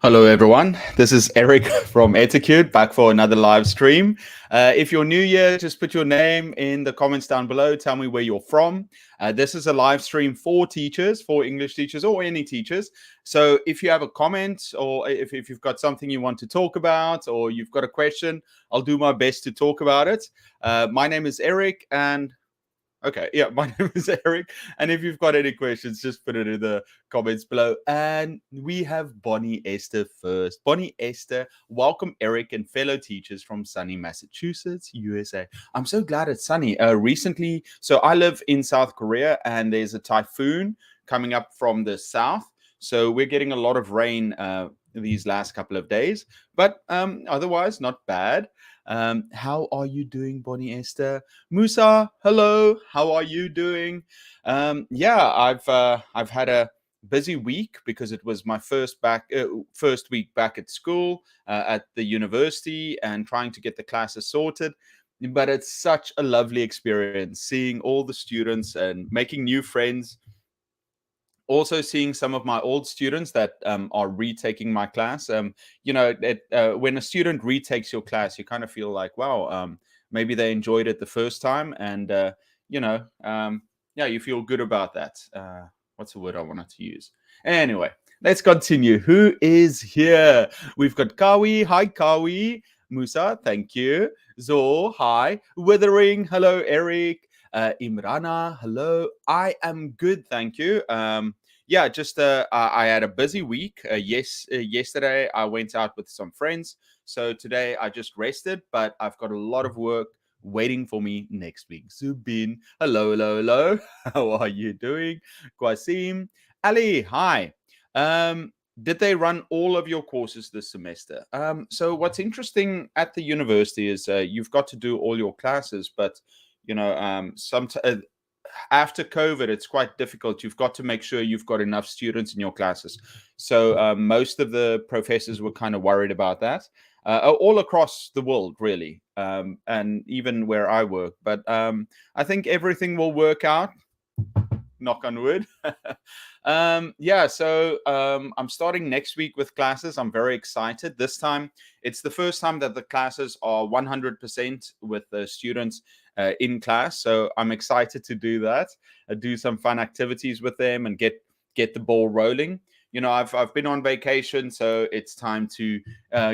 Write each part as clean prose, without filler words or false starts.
Hello, everyone. This is Eric from Etiquette back for another live stream. If you're new here, just put your name in the comments down below. Tell me where you're from. This is a live stream for teachers, for English teachers or any teachers. So if you have a comment or if you've got something you want to talk about or you've got a question, I'll do my best to talk about it. My name is Eric and Okay, yeah, my name is Eric. And if you've got any questions, just put it in the comments below. And we have Bonnie Esther first. Bonnie Esther, welcome, Eric and fellow teachers from sunny Massachusetts, USA. I'm so glad it's sunny. Recently, so I live in South Korea and there's a typhoon coming up from the south. So we're getting a lot of rain these last couple of days, but otherwise not bad. How are you doing, Bonnie Esther? Musa, hello. How are you doing? Yeah, I've had a busy week because it was my first week back at school at the university and trying to get the classes sorted. But it's such a lovely experience seeing all the students and making new friends. Also seeing some of my old students that are retaking my class. When a student retakes your class, you kind of feel like, wow, maybe they enjoyed it the first time, and yeah, you feel good about that. What's the word I wanted to use? Anyway, let's continue. Who is here? We've got Kawi. Hi, Kawi. Musa, thank you. Zo, hi. Withering, hello, Eric. Imrana, hello. I am good, thank you. I had a busy week. Yesterday I went out with some friends, so today I just rested. But I've got a lot of work waiting for me next week. Zubin, hello, hello, hello. How are you doing? Qasim, Ali, hi. Did they run all of your courses this semester? So what's interesting at the university is you've got to do all your classes, but after COVID, it's quite difficult. You've got to make sure you've got enough students in your classes. So most of the professors were kind of worried about that, all across the world, really, and even where I work. But I think everything will work out. Knock on wood. I'm starting next week with classes. I'm very excited. This time, it's the first time that the classes are 100% with the students in class. So I'm excited to do that, do some fun activities with them and get the ball rolling. I've been on vacation, so it's time to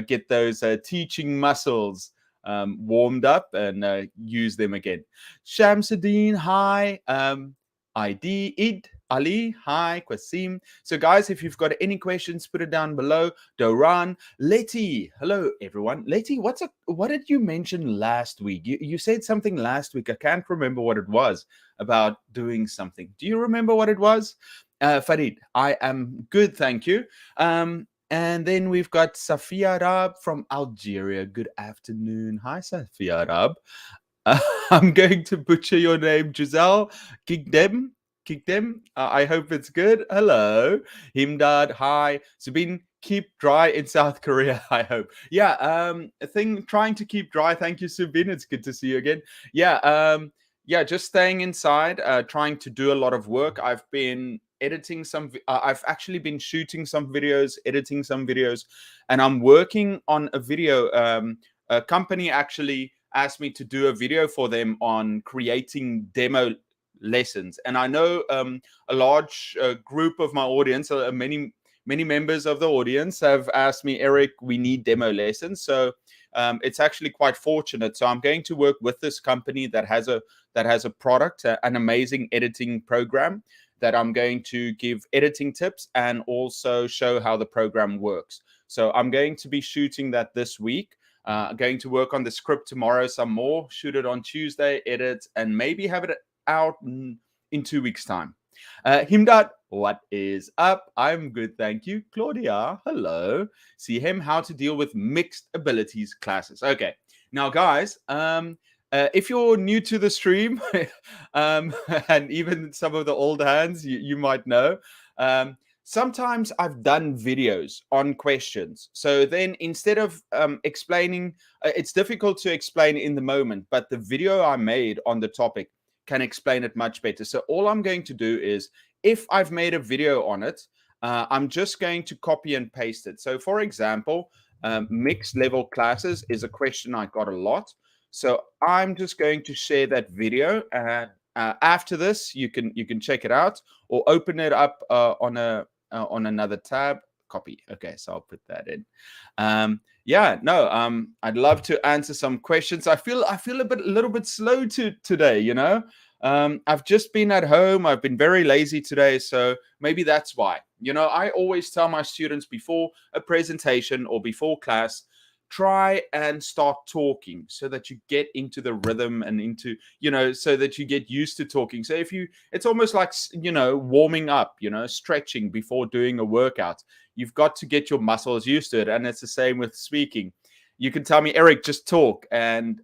get those teaching muscles warmed up and use them again. Shamsuddin, hi. ID, Id, Ali, hi, Qasim. So guys, if you've got any questions, put it down below. Doran, Letty, hello everyone. Letty, what did you mention last week? You said something last week. I can't remember what it was about doing something. Do you remember what it was? Farid, I am good, thank you. And then we've got Safia Arab from Algeria. Good afternoon. Hi, Safia Arab. I'm going to butcher your name, Giselle. Kigdem. I hope it's good. Hello. Himdad. Hi. Sabine, keep dry in South Korea, I hope. Yeah, trying to keep dry. Thank you, Sabine. It's good to see you again. Just staying inside, trying to do a lot of work. I've been editing I've actually been shooting some videos, editing some videos, and I'm working on a video. A company actually asked me to do a video for them on creating demo lessons. And I know a large group of my audience, many members of the audience have asked me, Eric, we need demo lessons. So it's actually quite fortunate. So I'm going to work with this company that has a product, an amazing editing program that I'm going to give editing tips and also show how the program works. So I'm going to be shooting that this week. Going to work on the script tomorrow some more, shoot it on Tuesday, edit, and maybe have it out in 2 weeks' time. Himdat, what is up? I'm good, thank you. Claudia, hello. See him, how to deal with mixed abilities classes. Okay, now guys, if you're new to the stream, and even some of the old hands, you might know, sometimes I've done videos on questions. So then instead of explaining, it's difficult to explain in the moment, but the video I made on the topic can explain it much better. So all I'm going to do is, if I've made a video on it, I'm just going to copy and paste it. So for example, mixed level classes is a question I got a lot. So I'm just going to share that video, and after this, you can check it out or open it up on another tab. Copy. Okay, so I'll put that in. Yeah, no, I'd love to answer some questions. I feel a little bit slow today. I've just been at home. I've been very lazy today, so maybe that's why. I always tell my students before a presentation or before class, try and start talking so that you get into the rhythm and into, so that you get used to talking. So it's almost like, warming up, stretching before doing a workout. You've got to get your muscles used to it. And it's the same with speaking. You can tell me, Eric, just talk. And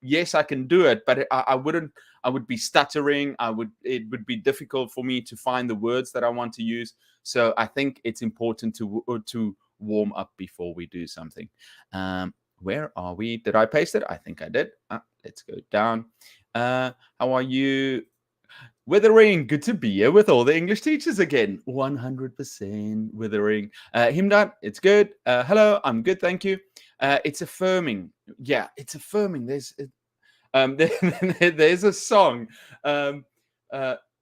yes, I can do it, but I would be stuttering. It would be difficult for me to find the words that I want to use. So I think it's important to warm up before we do something. Where are we? Did I paste it? I think I did. Let's go down. How are you? Withering, good to be here with all the English teachers again. 100% Withering. Himdat, it's good. Hello, I'm good, thank you. It's affirming. Yeah, it's affirming. There's a song.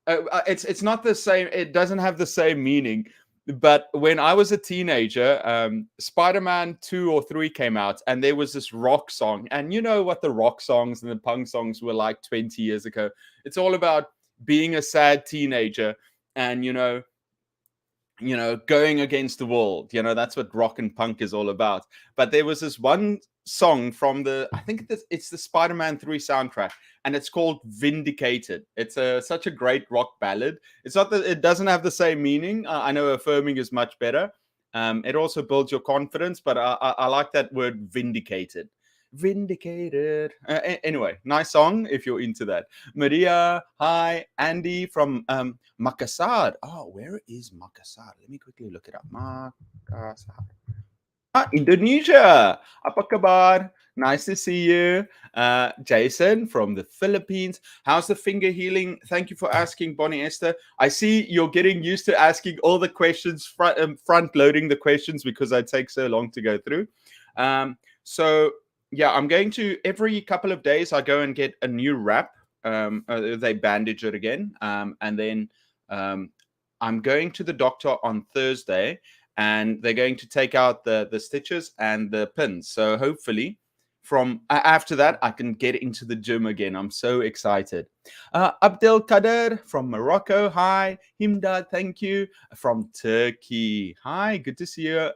It's not the same. It doesn't have the same meaning. But when I was a teenager, Spider-Man 2 or 3 came out, and there was this rock song. And you know what the rock songs and the punk songs were like 20 years ago. It's all about being a sad teenager and, going against the world. That's what rock and punk is all about. But there was this one song from I think it's the Spider-Man 3 soundtrack, and it's called Vindicated. It's such a great rock ballad. It's not that it doesn't have the same meaning. I know affirming is much better. It also builds your confidence, but I like that word vindicated. Vindicated. Anyway, nice song if you're into that. Maria, hi. Andy from Makassar. Oh, where is Makassar? Let me quickly look it up. Makassar. Indonesia. Apa kabar? Nice to see you. Jason from the Philippines. How's the finger healing? Thank you for asking, Bonnie Esther. I see you're getting used to asking all the questions, front loading the questions because I take so long to go through. So yeah, I'm going to, every couple of days, I go and get a new wrap. They bandage it again. And then I'm going to the doctor on Thursday, and they're going to take out the stitches and the pins. So hopefully from after that, I can get into the gym again. I'm so excited. Abdel Kader from Morocco. Hi. Himdad, thank you. From Turkey. Hi, good to see you.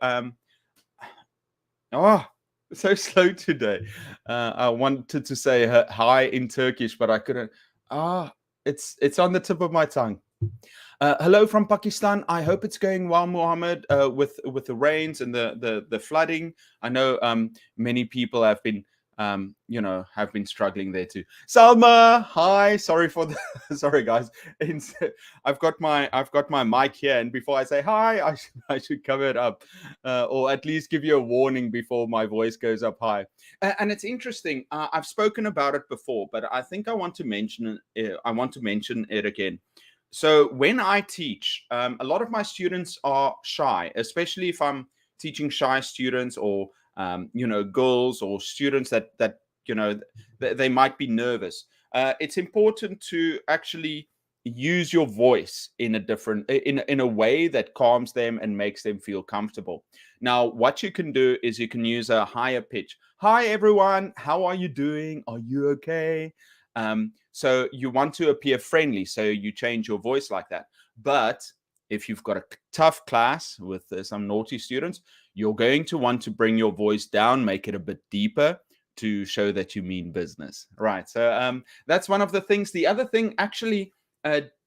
So slow today. I wanted to say hi in Turkish, but I couldn't. It's on the tip of my tongue. Hello from Pakistan. I hope it's going well, Mohammed, with the rains and the flooding. I know many people have been have been struggling there too. Salma, hi. Sorry for the sorry guys. I've got my mic here, and before I say hi, I should cover it up, or at least give you a warning before my voice goes up high. And it's interesting. I've spoken about it before, but I think I want to mention it. I want to mention it again. So when I teach, a lot of my students are shy, especially if I'm teaching shy students or girls or students that they might be nervous. It's important to actually use your voice in a way that calms them and makes them feel comfortable. Now, what you can do is you can use a higher pitch. Hi, everyone. How are you doing? Are you okay? So you want to appear friendly, so you change your voice like that. But if you've got a tough class with some naughty students, you're going to want to bring your voice down, make it a bit deeper to show that you mean business. Right. So that's one of the things. The other thing, actually,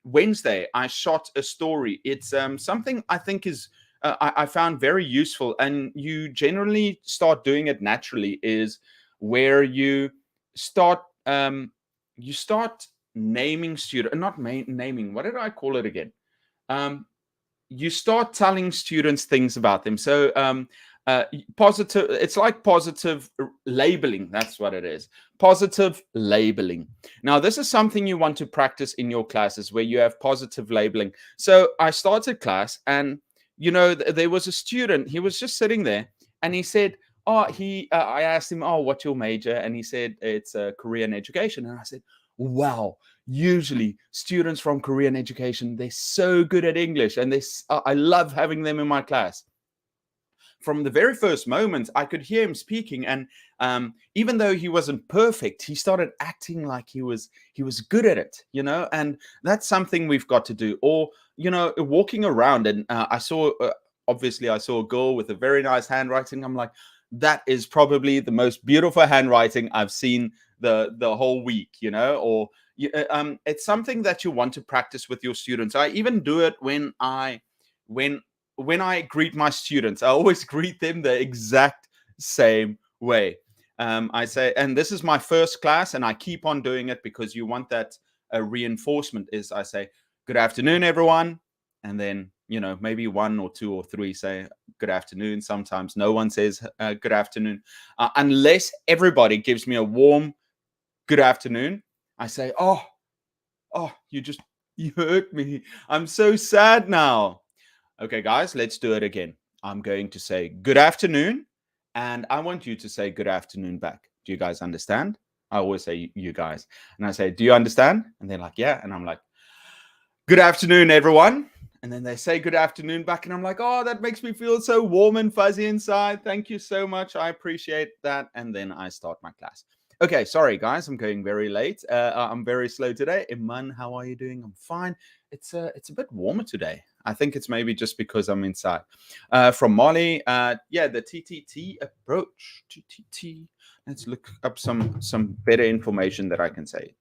Wednesday, I shot a story. It's something I think is I found very useful, and you generally start doing it naturally, is where you start naming students, not naming, what did I call it again? You start telling students things about them. So Positive, it's like positive labeling. That's what it is. Positive labeling. Now, this is something you want to practice in your classes where you have positive labeling. So I started class, and there was a student. He was just sitting there, and he said, I asked him, what's your major? And he said, it's Korean education. And I said, wow, usually students from Korean education, they're so good at English, and I love having them in my class. From the very first moment, I could hear him speaking, and even though he wasn't perfect, he started acting like he was good at it, and that's something we've got to do. Or walking around, and obviously I saw a girl with a very nice handwriting. I'm like, that is probably the most beautiful handwriting I've seen the whole week, or it's something that you want to practice with your students. I even do it when I greet my students. I always greet them the exact same way. I say, and this is my first class, and I keep on doing it because you want that reinforcement. Is I say, good afternoon, everyone. And then, maybe one or two or three say good afternoon. Sometimes no one says good afternoon. Unless everybody gives me a warm good afternoon, I say, oh, you hurt me. I'm so sad now. Okay, guys, let's do it again. I'm going to say good afternoon, and I want you to say good afternoon back. Do you guys understand? I always say you guys. And I say, do you understand? And they're like, yeah. And I'm like, good afternoon, everyone. And then they say good afternoon back, and I'm like, oh, that makes me feel so warm and fuzzy inside. Thank you so much. I appreciate that. And then I start my class. Okay, sorry, guys. I'm going very late. I'm very slow today. Iman, how are you doing? I'm fine. It's a bit warmer today. I think it's maybe just because I'm inside. From Molly, the TTT approach. TTT. Let's look up some better information that I can say.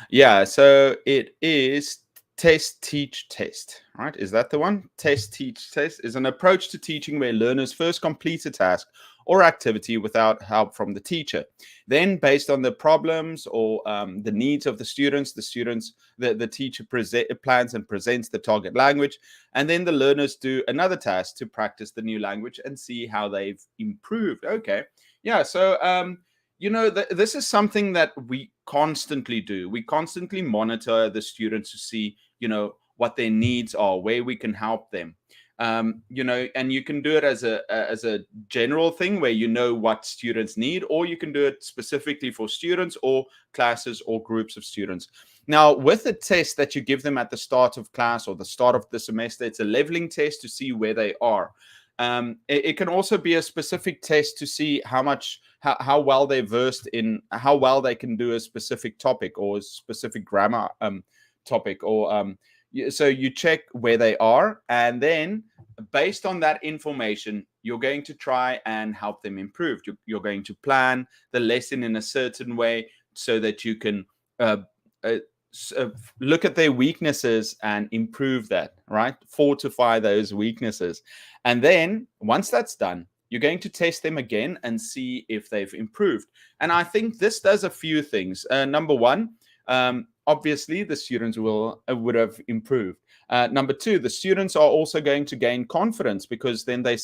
Yeah, so it is test, teach, test, right? Is that the one? Test, teach, test is an approach to teaching where learners first complete a task or activity without help from the teacher. Then, based on the problems or the needs of the students, the teacher plans and presents the target language, and then the learners do another task to practice the new language and see how they've improved. Okay, yeah, so this is something that we constantly do. We constantly monitor the students to see, what their needs are, where we can help them. And you can do it as a general thing where what students need, or you can do it specifically for students or classes or groups of students. Now, with the test that you give them at the start of class or the start of the semester, it's a leveling test to see where they are. It can also be a specific test to see how well they're versed in, how well they can do a specific topic or a specific grammar topic, or so you check where they are, and then based on that information, you're going to try and help them improve. You're going to plan the lesson in a certain way so that you can look at their weaknesses and improve that, right? Fortify those weaknesses. And then once that's done, you're going to test them again and see if they've improved. And I think this does a few things. Number one, obviously the students would have improved. Number two, the students are also going to gain confidence because then they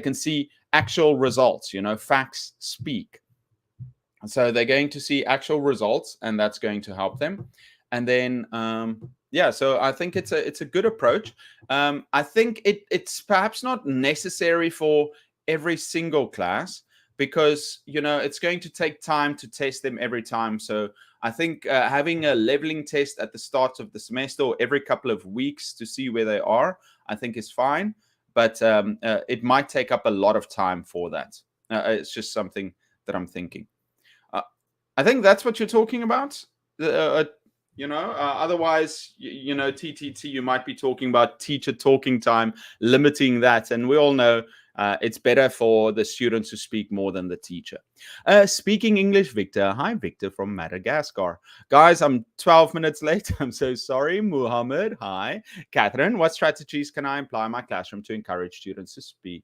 can see actual results. Facts speak. So they're going to see actual results, and that's going to help them. And then so I think it's a good approach. I think it's perhaps not necessary for every single class because it's going to take time to test them every time. So I think having a leveling test at the start of the semester or every couple of weeks to see where they are, I think is fine. But it might take up a lot of time for that. It's just something that I'm thinking. I think that's what you're talking about. Otherwise, TTT, you might be talking about teacher talking time, limiting that. And we all know it's better for the students to speak more than the teacher. Speaking English, Victor. Hi, Victor from Madagascar. Guys, I'm 12 minutes late. I'm so sorry. Muhammad, hi. Catherine, what strategies can I apply in my classroom to encourage students to speak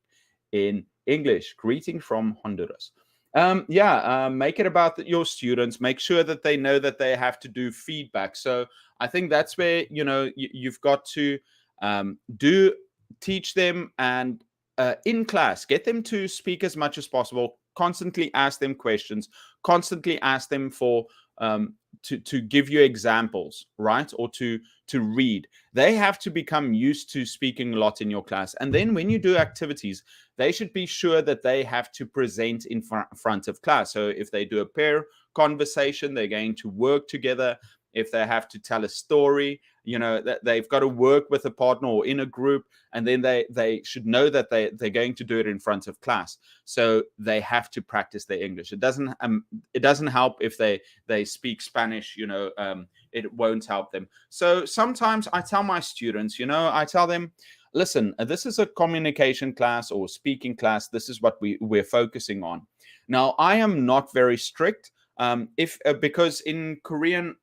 in English? Greeting from Honduras. Make it about your students. Make sure that they know that they have to do feedback. So I think that's where you've got to do teach them, and in class get them to speak as much as possible. Constantly ask them questions. Constantly ask them for to give you examples, right? Or to read. They have to become used to speaking a lot in your class. And then when you do activities, they should be sure that they have to present in front of class. So if they do a pair conversation, they're going to work together. If they have to tell a story, that they've got to work with a partner or in a group, and then they should know that they're going to do it in front of class. So they have to practice their English. It doesn't help if they speak Spanish. It won't help them. So sometimes I tell my students, I tell them, listen, this is a communication class or speaking class. This is what we're focusing on. Now, I am not very strict, because in Korean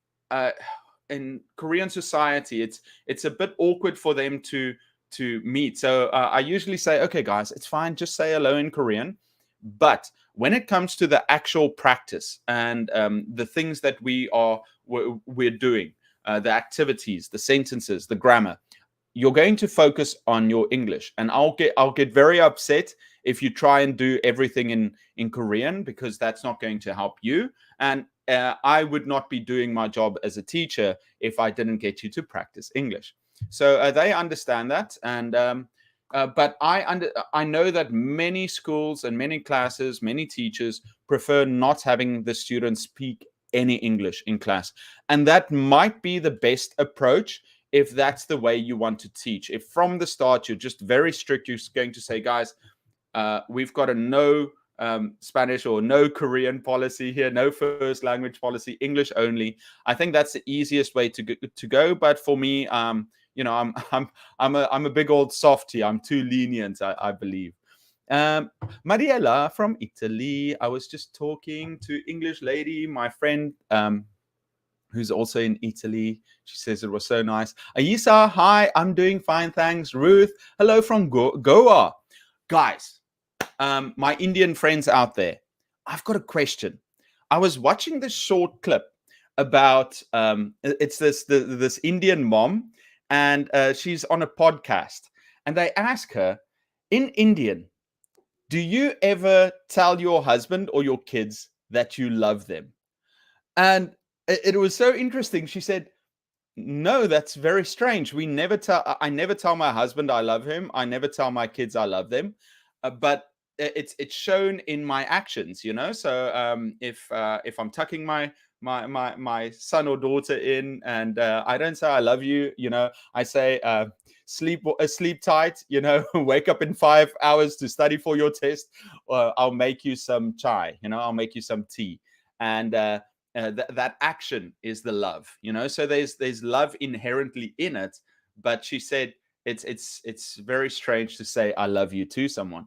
society, it's a bit awkward for them to meet. So I usually say, okay, guys, it's fine. Just say hello in Korean. But when it comes to the actual practice and the things that we're doing, the activities, the sentences, the grammar, you're going to focus on your English. And I'll get very upset if you try and do everything in Korean, because that's not going to help you. And I would not be doing my job as a teacher if I didn't get you to practice English. So they understand that. And but I know that many schools and many classes, many teachers prefer not having the students speak any English in class. And that might be the best approach if that's the way you want to teach. If from the start you're just very strict, you're going to say, guys, we've got a no Spanish or no Korean policy here, no first language policy, English only. I think that's the easiest way to go. But for me, I'm a big old softie. I'm too lenient, I believe. Mariella from Italy. I was just talking to English lady, my friend, who's also in Italy. She says it was so nice. Ayisa, hi, I'm doing fine, thanks. Ruth, hello from Goa. Guys, my Indian friends out there, I've got a question. I was watching this short clip about it's this Indian mom, and she's on a podcast, and they ask her, in Indian, do you ever tell your husband or your kids that you love them? And it was so interesting. She said, no, that's very strange. I never tell my husband I love him. I never tell my kids I love them. But it's shown in my actions, So if I'm tucking my son or daughter in, and I don't say I love you, I say sleep tight, wake up in 5 hours to study for your test, or I'll make you some chai, I'll make you some tea. And that action is the love, So there's love inherently in it. But she said it's very strange to say I love you to someone,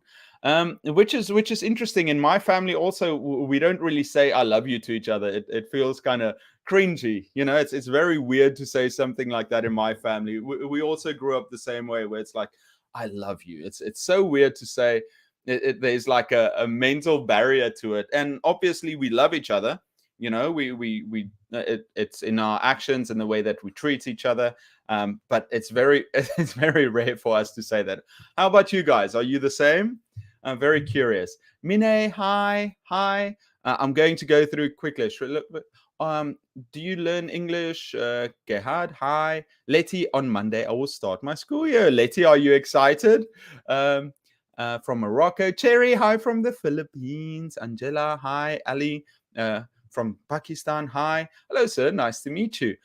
which is interesting. In my family also, we don't really say I love you to each other. It feels kind of cringy, It's very weird to say something like that in my family. We also grew up the same way, where it's like, I love you. It's so weird to say. There's like a mental barrier to it. And obviously we love each other. It's in our actions and the way that we treat each other. But it's very rare for us to say that. How about you guys? Are you the same? I'm very curious. Mine, hi. I'm going to go through quickly. Do you learn English? Gerhard, hi. Letty, on Monday I will start my school year. Letty, are you excited? From Morocco. Cherry, hi from the Philippines. Angela, hi. Ali, from Pakistan, hi. Hello, sir. Nice to meet you.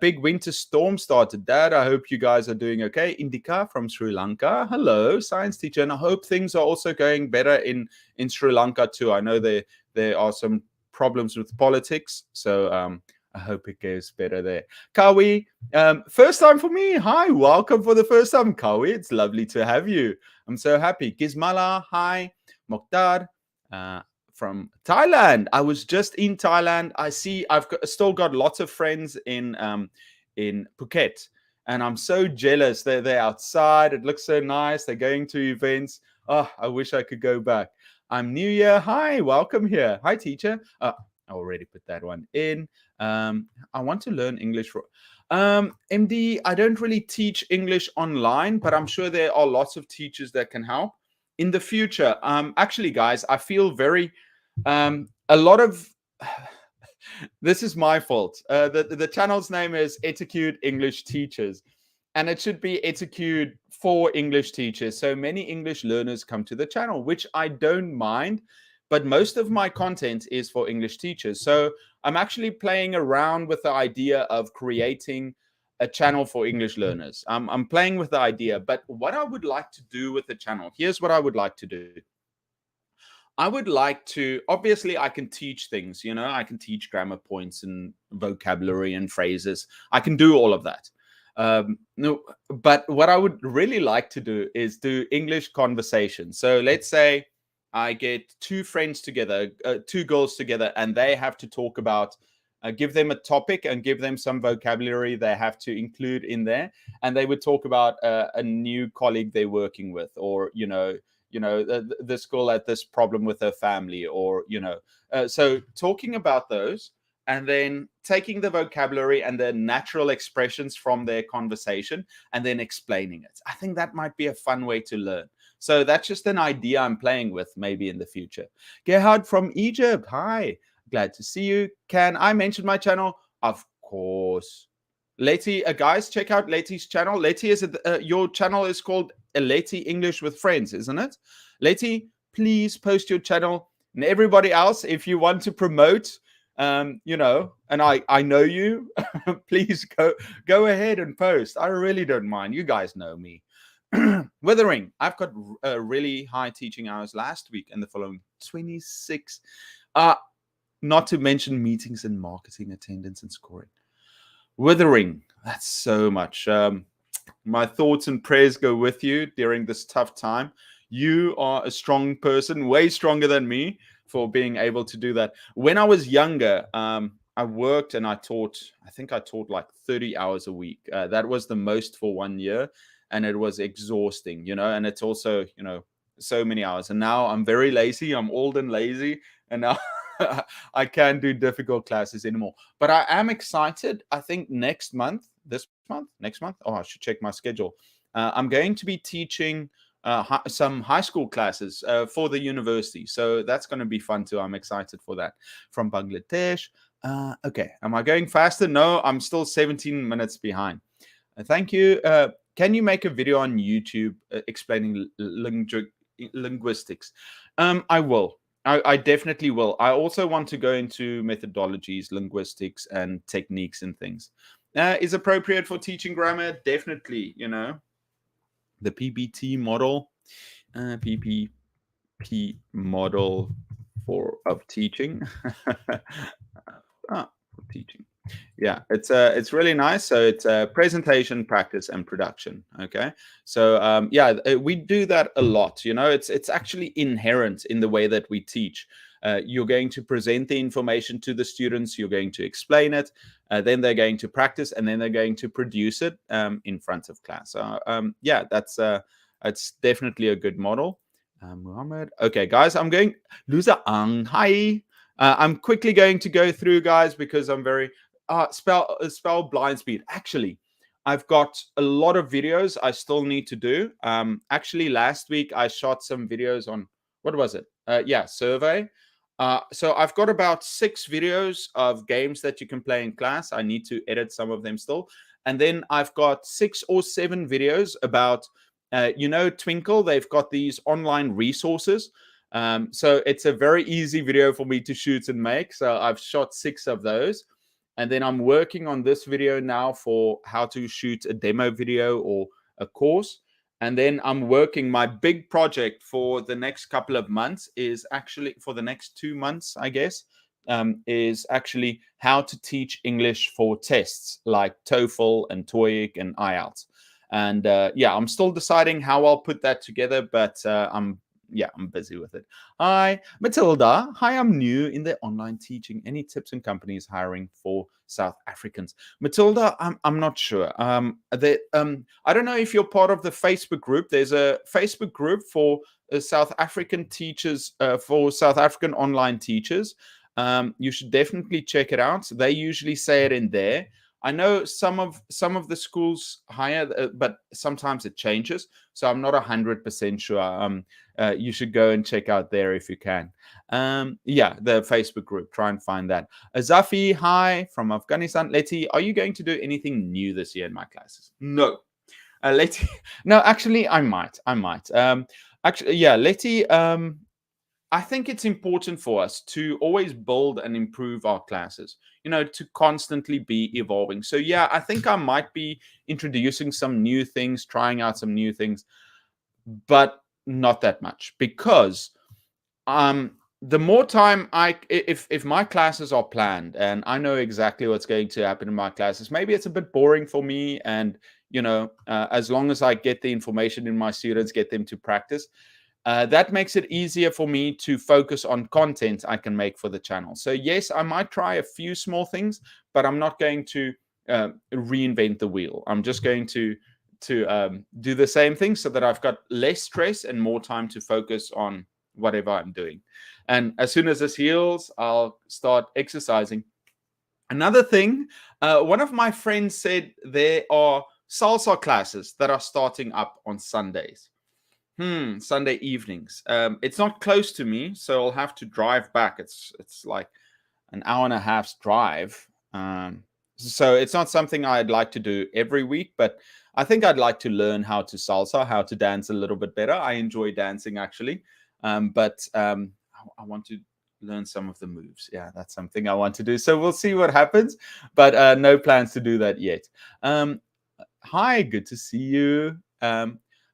Big winter storm started, Dad. I hope you guys are doing okay. Indika from Sri Lanka. Hello, science teacher. And I hope things are also going better in Sri Lanka too. I know there are some problems with politics, so I hope it goes better there. Kawi, first time for me. Hi, welcome for the first time, Kawi. It's lovely to have you. I'm so happy. Gizmala, hi. Mokhtar, from Thailand. I was just in Thailand. I see still got lots of friends in Phuket, and I'm so jealous. They're outside. It looks so nice. They're going to events. Oh, I wish I could go back. I'm new here. Hi, welcome here. Hi, teacher. I already put that one in. I want to learn English. MD, I don't really teach English online, but I'm sure there are lots of teachers that can help in the future. Actually, guys, I feel very a lot of this is my fault. The channel's name is Etiquette English Teachers, and it should be Etiquette for English teachers. So many English learners come to the channel, which I don't mind, but most of my content is for English teachers. So I'm actually playing around with the idea of creating a channel for English learners. I'm playing with the idea, but what I would like to do with the channel, here's what I would like to do. I would like to, obviously, I can teach things, I can teach grammar points and vocabulary and phrases. I can do all of that. No, but what I would really like to do is do English conversation. So let's say I get two friends together, two girls together, and they have to talk about, give them a topic and give them some vocabulary they have to include in there. And they would talk about a new colleague they're working with, or, this girl had this problem with her family, or, so talking about those and then taking the vocabulary and the natural expressions from their conversation and then explaining it. I think that might be a fun way to learn. So that's just an idea I'm playing with maybe in the future. Gerhard from Egypt. Hi, glad to see you. Can I mention my channel? Of course. Leti, guys, check out Leti's channel. Leti, your channel is called Leti English with Friends, isn't it? Leti, please post your channel. And everybody else, if you want to promote, and I know you, please go ahead and post. I really don't mind. You guys know me. Withering, I've got really high teaching hours last week and the following 26. Not to mention meetings and marketing attendance and scoring. Withering, that's so much. My thoughts and prayers go with you during this tough time. You are a strong person, way stronger than me, for being able to do that. When I was younger, I worked and I taught like 30 hours a week. That was the most for 1 year, and it was exhausting, and it's also, so many hours. And now I'm very lazy. I'm old and lazy, and now I can't do difficult classes anymore. But I am excited. I think next month. Oh, I should check my schedule. I'm going to be teaching some high school classes for the university. So that's going to be fun too. I'm excited for that. From Bangladesh. Okay. Am I going faster? No, I'm still 17 minutes behind. Thank you. Can you make a video on YouTube explaining linguistics? I will. I definitely will. I also want to go into methodologies, linguistics, and techniques and things. Is appropriate for teaching grammar? Definitely, the PBT model, PPP model of teaching. For teaching. Yeah, it's really nice. So it's presentation, practice, and production. Okay, so we do that a lot. It's actually inherent in the way that we teach. You're going to present the information to the students. You're going to explain it. Then they're going to practice, and then they're going to produce it in front of class. So that's definitely a good model. Muhammad. Okay, guys, I'm going. Luza Ang. Hi. I'm quickly going to go through, guys, because I'm very spell blind speed. Actually, I've got a lot of videos I still need to do. Actually, last week I shot some videos on, what was it? Survey. So I've got about 6 videos of games that you can play in class. I need to edit some of them still. And then I've got 6 or 7 videos about, Twinkle. They've got these online resources. So it's a very easy video for me to shoot and make. So I've shot 6 of those. And then I'm working on this video now for how to shoot a demo video or a course. And then I'm working, my big project for the next couple of months is actually, for the next 2 months, I guess, is actually how to teach English for tests like TOEFL and TOEIC and IELTS. And I'm still deciding how I'll put that together, but I'm busy with it. Hi, Matilda. Hi, I'm new in the online teaching. Any tips and companies hiring for South Africans. Matilda, I'm not sure. I don't know if you're part of the Facebook group. There's a Facebook group for South African teachers, for South African online teachers. You should definitely check it out. They usually say it in there. I know some of the schools hire, but sometimes it changes. So I'm not 100% sure. You should go and check out there if you can. Yeah, the Facebook group. Try and find that. Azafi, hi from Afghanistan. Letty, are you going to do anything new this year in my classes? No. Letty, no, actually, I might. Actually, yeah, Letty. I think it's important for us to always build and improve our classes, to constantly be evolving. So, yeah, I think I might be introducing some new things, trying out some new things, but not that much, because the more time if my classes are planned and I know exactly what's going to happen in my classes, maybe it's a bit boring for me. And, as long as I get the information in my students, get them to practice, that makes it easier for me to focus on content I can make for the channel. So yes, I might try a few small things, but I'm not going to reinvent the wheel. I'm just going to do the same thing so that I've got less stress and more time to focus on whatever I'm doing. And as soon as this heals, I'll start exercising. Another thing, one of my friends said there are salsa classes that are starting up on Sundays. Sunday evenings. It's not close to me, so I'll have to drive back. It's like an hour and a half's drive. So it's not something I'd like to do every week, but I think I'd like to learn how to salsa, how to dance a little bit better. I enjoy dancing, actually. But I want to learn some of the moves. Yeah, that's something I want to do. So we'll see what happens, but no plans to do that yet. Hi, good to see you.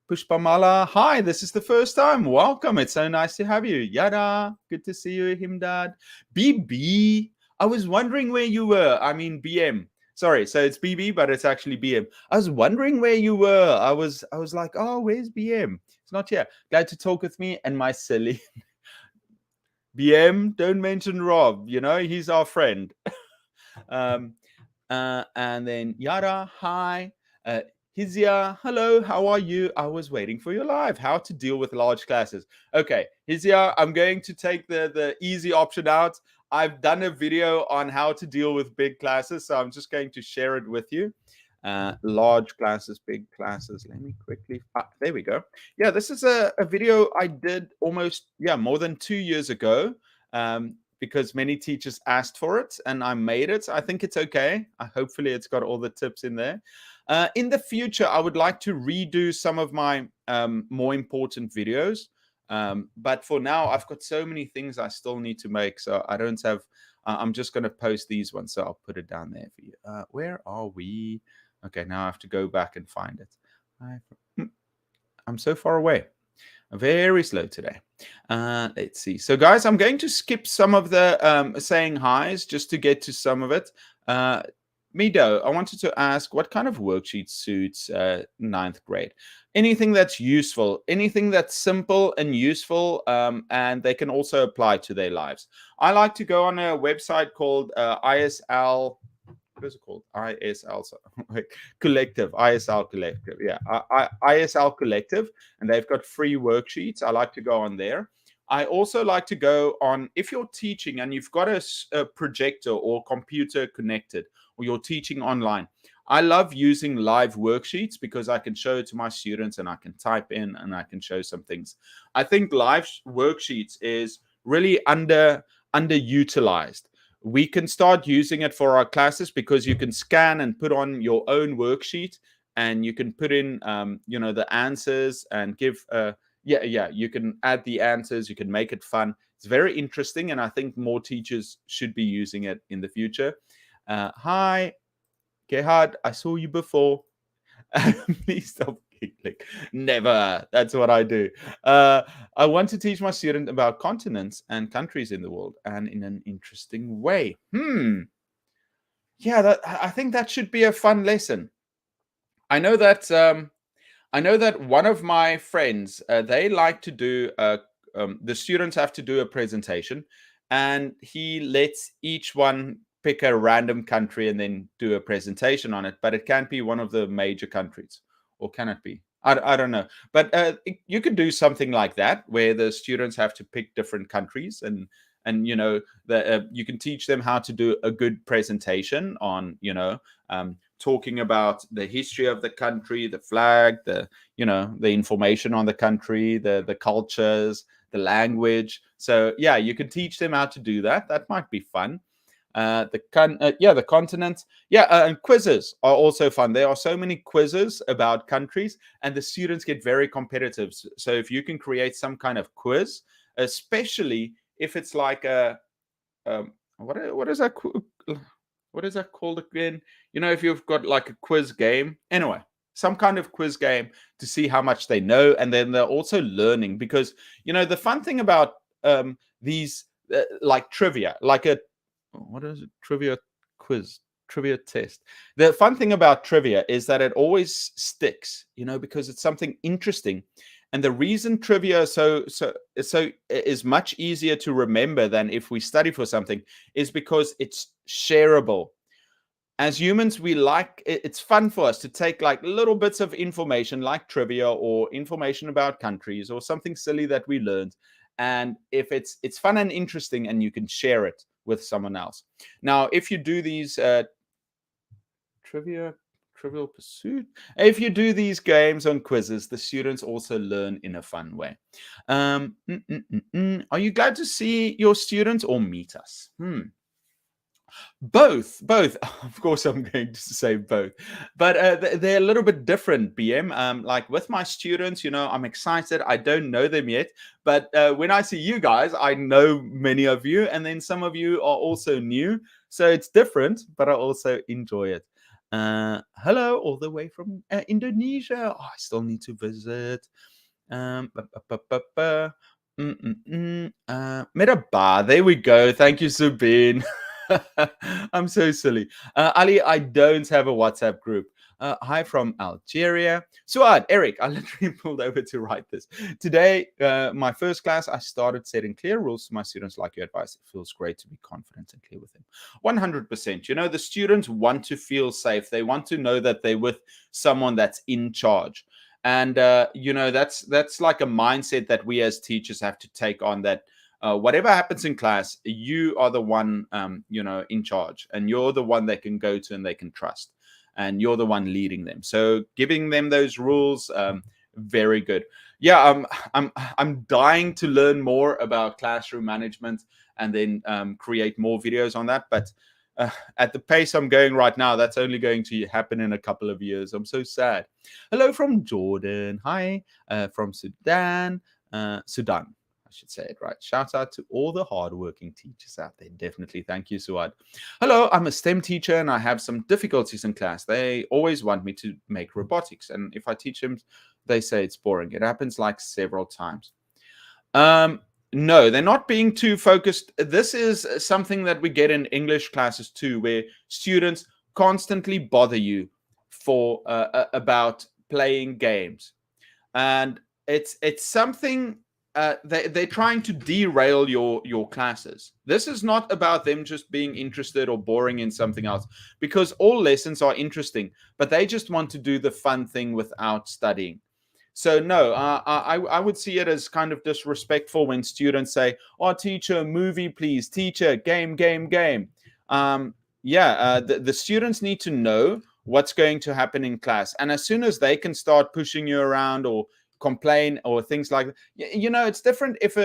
Pushpamala, hi, this is the first time. Welcome. It's so nice to have you. Yada, good to see you. Himdad. BB, I was wondering where you were. I mean, BM. Sorry, so it's BB, but it's actually BM. I was wondering where you were. I was like, oh, where's BM? It's not here. Glad to talk with me and my silly. BM, don't mention Rob. He's our friend. And then Yada, hi. Hizia, hello, how are you? I was waiting for your live. How to deal with large classes. Okay, Hizia, I'm going to take the easy option out. I've done a video on how to deal with big classes, so I'm just going to share it with you. Large classes, big classes. Let me quickly, there we go. Yeah, this is a video I did almost, more than 2 years ago, because many teachers asked for it and I made it. I think it's okay. Hopefully it's got all the tips in there. In the future, I would like to redo some of my more important videos. But for now, I've got so many things I still need to make. So I don't have, I'm just going to post these ones. So I'll put it down there for you. Where are we? Okay, now I have to go back and find it. I'm so far away. Very slow today. Let's see. So guys, I'm going to skip some of the saying highs just to get to some of it. Mido, I wanted to ask, what kind of worksheet suits 9th grade? Anything that's useful, anything that's simple and useful, and they can also apply to their lives. I like to go on a website called ISL. What is it called? ISL Collective. ISL Collective. Yeah, ISL Collective, and they've got free worksheets. I like to go on there. I also like to go on, if you're teaching and you've got a projector or computer connected, or you're teaching online, I love using live worksheets because I can show it to my students and I can type in and I can show some things. I think live worksheets is really underutilized. We can start using it for our classes because you can scan and put on your own worksheet and you can put in, the answers and give, you can add the answers. You can make it fun. It's very interesting. And I think more teachers should be using it in the future. Hi, Gerhard, I saw you before. Please stop giggling. Never. That's what I do. I want to teach my student about continents and countries in the world and in an interesting way. Yeah, I think that should be a fun lesson. I know that one of my friends, they like to do the students have to do a presentation, and he lets each one pick a random country and then do a presentation on it, but it can't be one of the major countries, or can it be? I don't know, but you could do something like that where the students have to pick different countries, and you can teach them how to do a good presentation on talking about the history of the country, the flag, the information on the country, the cultures, the language. So yeah, you can teach them how to do that. That might be fun. The continent. And quizzes are also fun. There are so many quizzes about countries, and the students get very competitive. So if you can create some kind of quiz, especially if it's like a what is that called again? If you've got like a quiz game. Anyway, some kind of quiz game to see how much they know, and then they're also learning, because the fun thing about these like trivia, like a what is it? Trivia quiz, trivia test. The fun thing about trivia is that it always sticks, because it's something interesting. And the reason trivia is much easier to remember than if we study for something is because it's shareable. As humans, it's fun for us to take like little bits of information like trivia or information about countries or something silly that we learned. And if it's fun and interesting, and you can share it with someone else. Now, if you do these trivial pursuit, if you do these games on quizzes, the students also learn in a fun way. Are you glad to see your students or meet us? Both. Of course, I'm going to say both, but they're a little bit different. BM, like with my students, I'm excited. I don't know them yet, but when I see you guys, I know many of you, and then some of you are also new, so it's different, but I also enjoy it. Hello, all the way from Indonesia. I still need to visit. Merhaba. There we go. Thank you, Subin. I'm so silly. Ali, I don't have a WhatsApp group. Hi from Algeria. Suad, Eric, I literally pulled over to write this. Today, my first class, I started setting clear rules to my students like your advice. It feels great to be confident and clear with them. 100%. The students want to feel safe. They want to know that they're with someone that's in charge. And, that's like a mindset that we as teachers have to take on, that whatever happens in class, you are the one, in charge, and you're the one they can go to and they can trust, and you're the one leading them. So giving them those rules, very good. Yeah, I'm dying to learn more about classroom management, and then create more videos on that. But at the pace I'm going right now, that's only going to happen in a couple of years. I'm so sad. Hello from Jordan. Hi from Sudan. Sudan. I should say it right. Shout out to all the hardworking teachers out there. Definitely. Thank you, Suad. Hello, I'm a STEM teacher and I have some difficulties in class. They always want me to make robotics. And if I teach them, they say it's boring. It happens like several times. No, they're not being too focused. This is something that we get in English classes too, where students constantly bother you for about playing games. And it's something... they're trying to derail your classes. This is not about them just being interested or boring in something else, because all lessons are interesting, but they just want to do the fun thing without studying. So no, I would see it as kind of disrespectful when students say, "Oh, teacher, movie, please. Teacher, game." The students need to know what's going to happen in class, and as soon as they can start pushing you around or complain or things like that, it's different if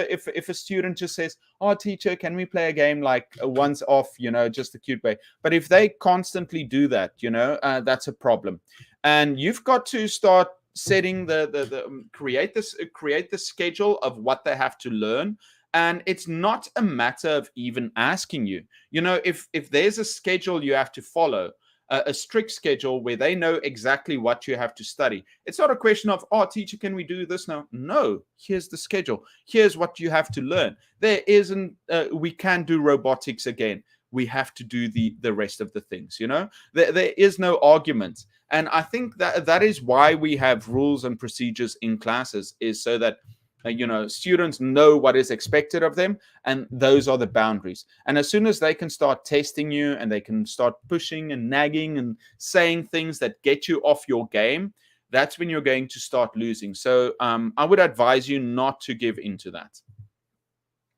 a student just says, "Oh, teacher, can we play a game like once off, just a cute way." But if they constantly do that, that's a problem. And you've got to start setting create the schedule of what they have to learn. And it's not a matter of even asking you, if there's a schedule you have to follow, a strict schedule where they know exactly what you have to study. It's not a question of, "Oh, teacher, can we do this now?" No, here's the schedule. Here's what you have to learn. There isn't, we can't do robotics again. We have to do the rest of the things, There is no argument. And I think that is why we have rules and procedures in classes, is so that students know what is expected of them, and those are the boundaries. And as soon as they can start testing you, and they can start pushing and nagging and saying things that get you off your game, that's when you're going to start losing. So I would advise you not to give into that.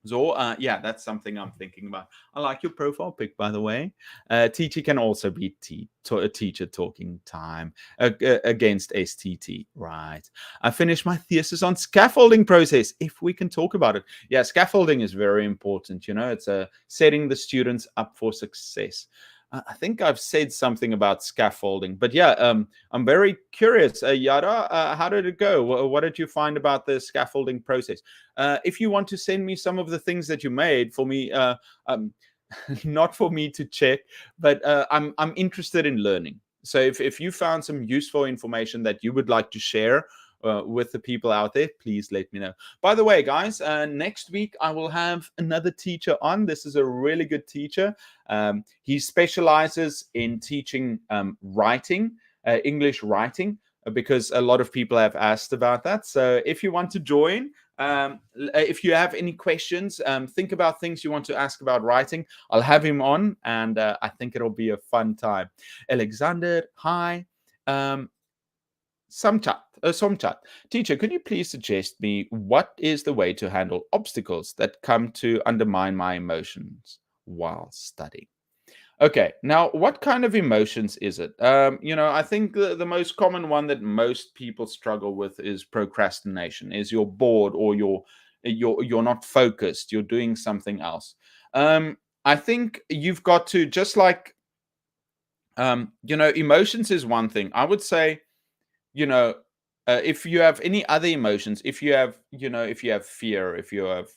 So yeah, that's something I'm thinking about. I like your profile pic, by the way. Teacher can also be a teacher talking time against STT. Right. I finished my thesis on scaffolding process. If we can talk about it. Yeah, scaffolding is very important. It's setting the students up for success. I think I've said something about scaffolding, but yeah, I'm very curious. Yara, how did it go? What did you find about the scaffolding process? If you want to send me some of the things that you made for me, not for me to check, but I'm interested in learning. So if you found some useful information that you would like to share with the people out there, please let me know. By the way, guys, next week I will have another teacher on. This is a really good teacher. He specializes in teaching writing, English writing, because a lot of people have asked about that. So if you want to join, if you have any questions, think about things you want to ask about writing, I'll have him on, and I think it'll be a fun time. Alexander, hi. Some chat. Teacher, could you please suggest me what is the way to handle obstacles that come to undermine my emotions while studying? Okay, now what kind of emotions is it? I think the most common one that most people struggle with is procrastination. Is you're bored, or you're not focused, you're doing something else. I think you've got to, just like emotions is one thing. I would say, if you have any other emotions, if you have fear, if you have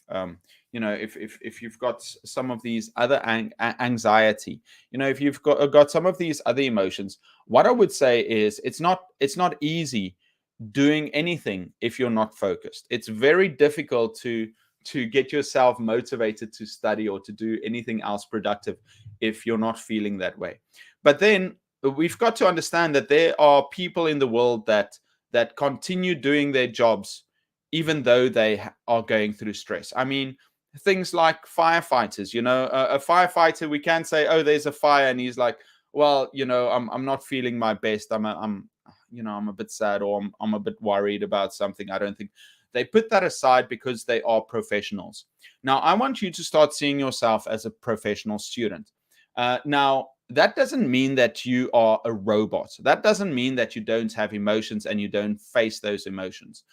if you've got some of these other anxiety, if you've got some of these other emotions, what I would say is it's not easy doing anything if you're not focused. It's very difficult to get yourself motivated to study or to do anything else productive if you're not feeling that way. But then we've got to understand that there are people in the world that continue doing their jobs even though they are going through stress. I mean, things like firefighters. A firefighter, we can say, oh, there's a fire, and he's like, well, I'm not feeling my best. I'm a bit sad, or I'm a bit worried about something. I don't think they put that aside because they are professionals. Now, I want you to start seeing yourself as a professional student. Now, that doesn't mean that you are a robot. That doesn't mean that you don't have emotions and you don't face those emotions.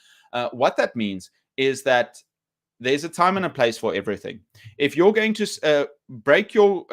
What that means is that there's a time and a place for everything. If you're going to break your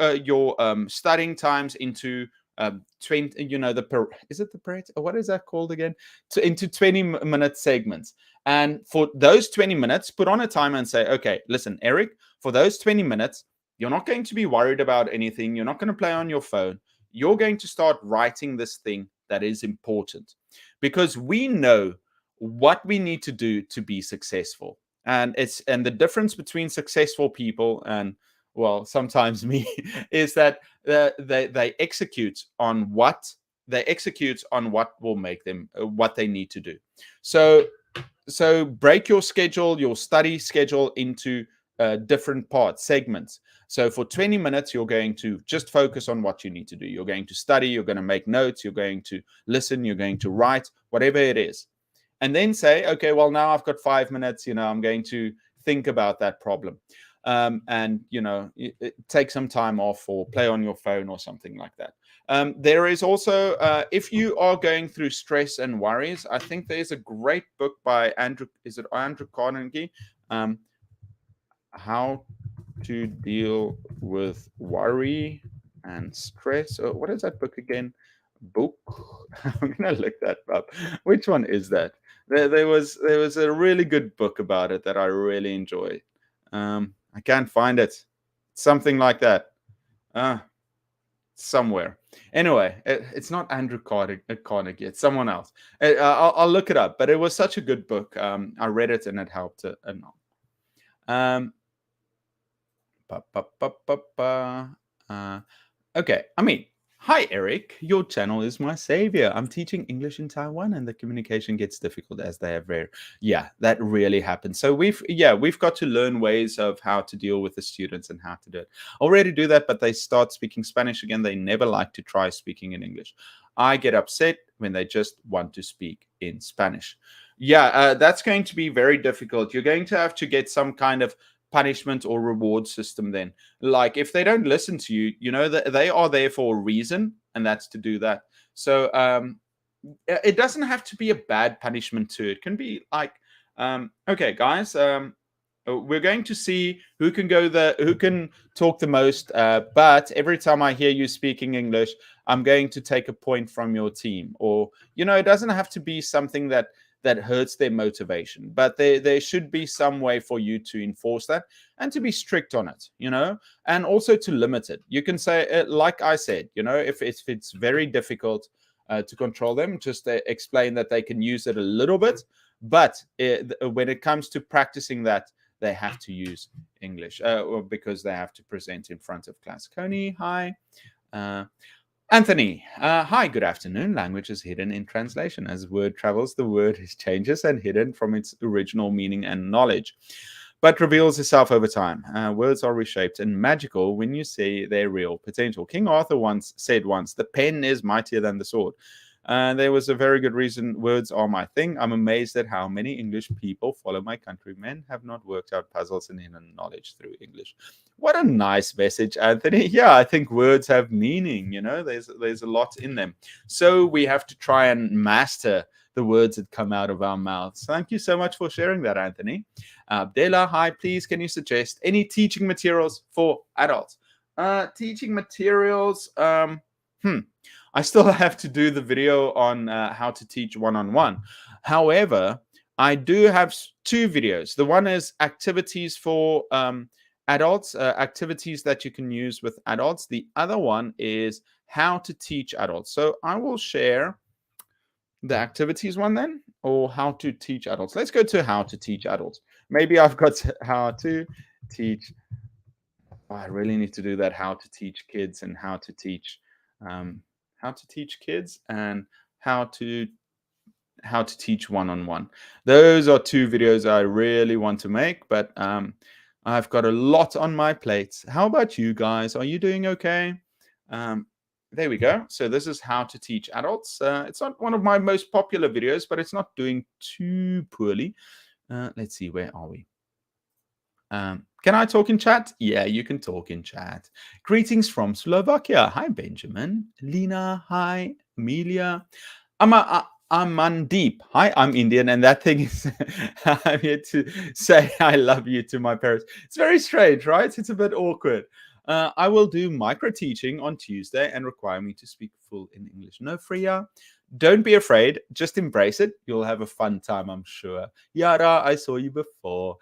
studying times into 20, is it the Pareto? What is that called again? Into 20-minute segments. And for those 20 minutes, put on a timer and say, okay, listen, Eric, for those 20 minutes, you're not going to be worried about anything. You're not going to play on your phone. You're going to start writing this thing that is important, because we know what we need to do to be successful. And the difference between successful people and, well, sometimes me, is that they execute on what will make them what they need to do. So break your schedule, your study schedule, into different parts, segments. So for 20 minutes, you're going to just focus on what you need to do. You're going to study, you're going to make notes, you're going to listen, you're going to write, whatever it is. And then say, okay, well, now I've got 5 minutes, I'm going to think about that problem. And take some time off, or play on your phone or something like that. There is also, if you are going through stress and worries, I think there's a great book by Andrew Carnegie, How to Deal with Worry and Stress. What is that book again? Book? I'm gonna look that up. Which one is that? There was a really good book about it that I really enjoyed. I can't find it. Something like that. Somewhere. Anyway, it's not Andrew Carnegie. It's someone else. I'll look it up. But it was such a good book. I read it and it helped a lot. Okay. I mean, Hi, Eric. Your channel is my savior. I'm teaching English in Taiwan and the communication gets difficult as they have rare. Yeah, that really happens. So we've got to learn ways of how to deal with the students and how to do it. Already do that, but they start speaking Spanish again. They never like to try speaking in English. I get upset when they just want to speak in Spanish. Yeah, that's going to be very difficult. You're going to have to get some kind of punishment or reward system then. Like if they don't listen to you, you know that they are there for a reason, and that's to do that. So it doesn't have to be a bad punishment too. It can be like, okay, guys, we're going to see who can talk the most. But every time I hear you speaking English, I'm going to take a point from your team. Or it doesn't have to be something that hurts their motivation, but there should be some way for you to enforce that and to be strict on it, and also to limit it. You can say, like I said, if it's very difficult to control them, just explain that they can use it a little bit, but when it comes to practicing that, they have to use English, or because they have to present in front of class. Coney, hi. Anthony, hi, good afternoon. Language is hidden in translation. As word travels, the word changes and hidden from its original meaning and knowledge, but reveals itself over time. Words are reshaped and magical when you see their real potential. King Arthur said once, the pen is mightier than the sword. There was a very good reason. Words are my thing. I'm amazed at how many English people follow my countrymen have not worked out puzzles and hidden knowledge through English. What a nice message, Anthony. Yeah, I think words have meaning. There's a lot in them. So we have to try and master the words that come out of our mouths. Thank you so much for sharing that, Anthony. Abdella, hi, please, can you suggest any teaching materials for adults? Teaching materials, I still have to do the video on how to teach one-on-one. However, I do have two videos. The one is activities for adults, activities that you can use with adults. The other one is how to teach adults. So I will share the activities one then, or how to teach adults. Let's go to how to teach adults. Maybe I've got how to teach. I really need to do that. How to teach kids and how to teach kids and how to teach one-on-one. Those are two videos I really want to make, but I've got a lot on my plate. How about you guys? Are you doing okay? There we go. So this is how to teach adults. It's not one of my most popular videos, but it's not doing too poorly. Let's see, where are we? Can I talk in chat? Yeah, you can talk in chat. Greetings from Slovakia. Hi, Benjamin. Lena, hi. Amelia. I'm Mandeep. Hi, I'm Indian, and that thing is I'm here to say I love you to my parents. It's very strange, right? It's a bit awkward. I will do micro teaching on Tuesday and require me to speak full in English. No, Freya, don't be afraid. Just embrace it. You'll have a fun time, I'm sure. Yara, I saw you before.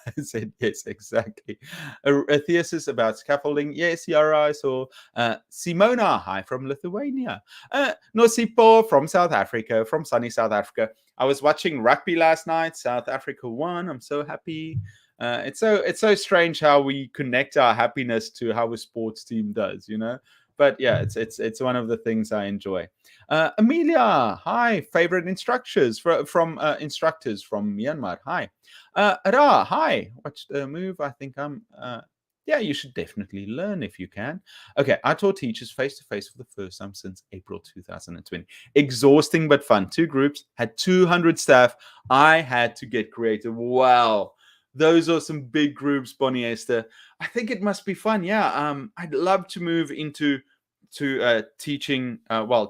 I said, yes, exactly. A thesis about scaffolding. Yes, Yara, I saw. Simona, hi from Lithuania. Nosipo from South Africa, from sunny South Africa. I was watching rugby last night. South Africa won. I'm so happy. It's so strange how we connect our happiness to how a sports team does, But yeah, it's one of the things I enjoy. Amelia, hi. Favorite instructors from instructors from Myanmar. Hi. Ra, hi. Watch the move. I think I'm. Yeah, you should definitely learn if you can. Okay, I taught teachers face to face for the first time since April 2020. Exhausting but fun. 2 groups, had 200 staff. I had to get creative. Wow. Those are some big groups, Bonnie Esther. I think it must be fun. Yeah. I'd love to move into teaching,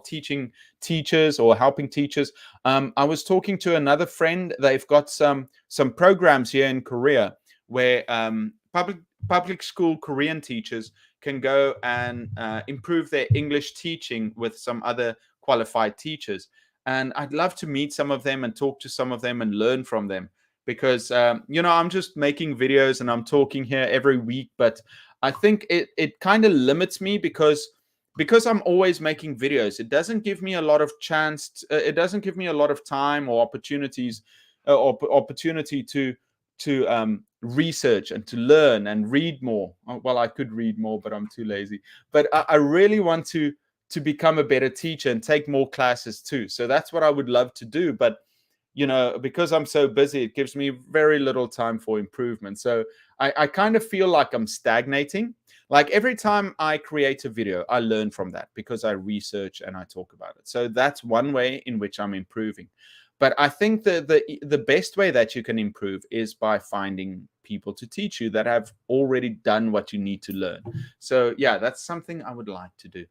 teaching teachers or helping teachers. I was talking to another friend. They've got some programs here in Korea where public school Korean teachers can go and improve their English teaching with some other qualified teachers. And I'd love to meet some of them and talk to some of them and learn from them. Because I'm just making videos and I'm talking here every week, but I think it kind of limits me because I'm always making videos. It doesn't give me a lot of chance. It doesn't give me a lot of time or opportunities or opportunity to research and to learn and read more. Well, I could read more, but I'm too lazy. But I really want to to become a better teacher and take more classes too. So that's what I would love to do. But, because I'm so busy, it gives me very little time for improvement. So I kind of feel like I'm stagnating. Like every time I create a video, I learn from that because I research and I talk about it. So that's one way in which I'm improving. But I think the best way that you can improve is by finding people to teach you that have already done what you need to learn. So yeah, that's something I would like to do.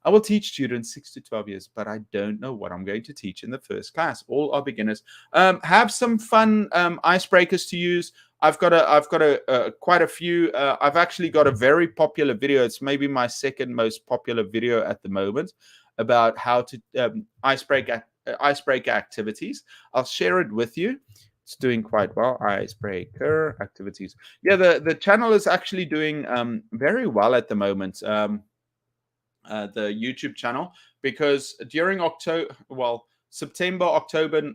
I will teach students 6 to 12 years, but I don't know what I'm going to teach in the first class. All are beginners. Have some fun icebreakers to use. I've got quite a few. I've actually got a very popular video. It's maybe my second most popular video at the moment about how to icebreaker activities. I'll share it with you. It's doing quite well. Icebreaker activities. Yeah, the channel is actually doing very well at the moment. The YouTube channel, because during August, September, October,